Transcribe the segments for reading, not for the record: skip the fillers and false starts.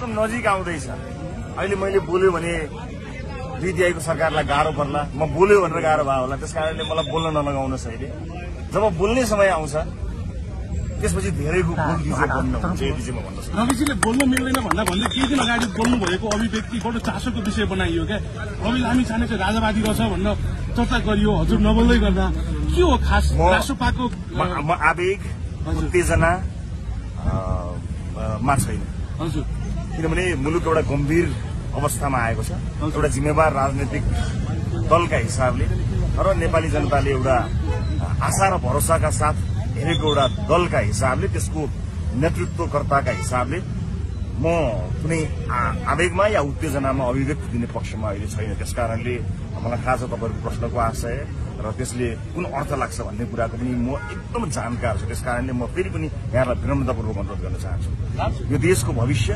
एकदम नजिक आउँदैछ। अहिले मैले बोल्यो भने 2/3 सरकारलाई गाह्रो पर्ला, म बोल्यो भनेर गाह्रो भयो होला, त्यसकारणले मलाई बोल्न नलगाउनुहोस्। अहिले जब बोल्ने समय आउँछ त्यसपछि धेरैको बोल्नु हुन्छ। यति चाहिँ म भन्न सक्छु। रविजीले बोल्नु मिल्दैन भन्दा भन्दै केही दिन अगाडि बोल्नु भएको अभिव्यक्ति बडो चासोको विषय बनाइयो क्या। रवि लामी छाने चाहिँ राजावादी रहेछ भन्न चर्चा गरियो, हजुर नबोल्दै गर्दा के हो खास रासोपाको? म आवेग उत्तेजना मा छैन हजुर, किनभने मुलुक एउटा गम्भीर अवस्थामा आएको छ। एउटा जिम्मेवार राजनैतिक दलका हिसाबले र नेपाली जनताले एउटा आशा र भरोसाका साथ हेरेको एउटा दलका हिसाबले, त्यसको नेतृत्वकर्ताका हिसाबले म कुनै आवेगमा या उत्तेजनामा अभिव्यक्ति दिने पक्षमा अहिले छैन। त्यसकारणले मलाई थाहा छ तपाईँहरूको प्रश्नको आशय र त्यसले कुन अर्थ लाग्छ भन्ने कुराको पनि म एकदम जानकार छु। त्यसकारणले म फेरि पनि यहाँलाई विनम्रतापूर्वक अनुरोध गर्न चाहन्छु, यो देशको भविष्य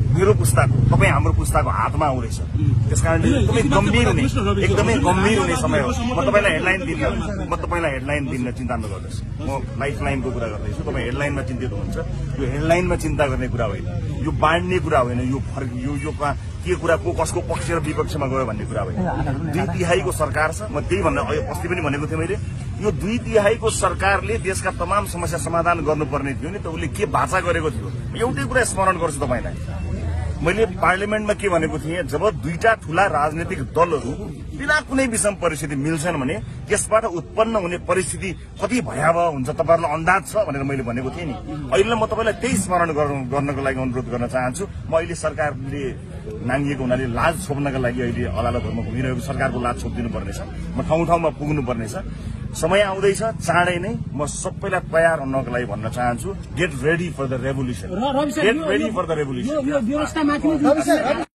मेरो पुस्ताको, तपाईँ हाम्रो पुस्ताको हातमा आउँदैछ। त्यसकारणले एकदमै गम्भीर हुने समय हो। म तपाईँलाई हेडलाइन दिन्न, चिन्ता नगर्नुहोस्। म लाइफ लाइनको कुरा गर्दैछु, तपाईँ हेडलाइनमा चिन्तित हुनुहुन्छ। यो हेडलाइनमा चिन्ता गर्ने कुरा होइन, यो बाँड्ने कुरा होइन, यो के कुरा को कसको पक्ष र विपक्षमा गयो भन्ने कुरा होइन। 2/3 सरकार छ। म त्यही भन्न अस्ति पनि भनेको थिएँ मैले, यो 2/3 सरकारले देशका तमाम समस्या समाधान गर्नुपर्ने थियो नि त, उसले के भाषा गरेको थियो? एउटै कुरा स्मरण गर्छु तपाईँलाई, मैले पार्लियामेन्टमा के भनेको थिएँ, जब दुईटा ठूला राजनीतिक दलहरू बिना कुनै विषम परिस्थिति मिल्छन् भने त्यसबाट उत्पन्न हुने परिस्थिति कति भयावह हुन्छ तपाईहरुलाई अन्दाज छ भनेर मैले भनेको थिएँ नि। अहिले म तपाईलाई त्यही स्मरण गर्नको लागि अनुरोध गर्न चाहन्छु। म अहिले सरकारले नाङ्गिएको हुनाले लाज छोप्नका लागि अहिले अदालतहरुमा घुमिरहेको सरकारको लाज छोप्दिनु पर्नेछ। म ठाउँ ठाउँमा पुग्नु पर्नेछ। समय आउँदैछ चाँडै नै, म सबैलाई तयार हुनको लागि भन्न चाहन्छु, get ready for the revolution. Get ready for the revolution.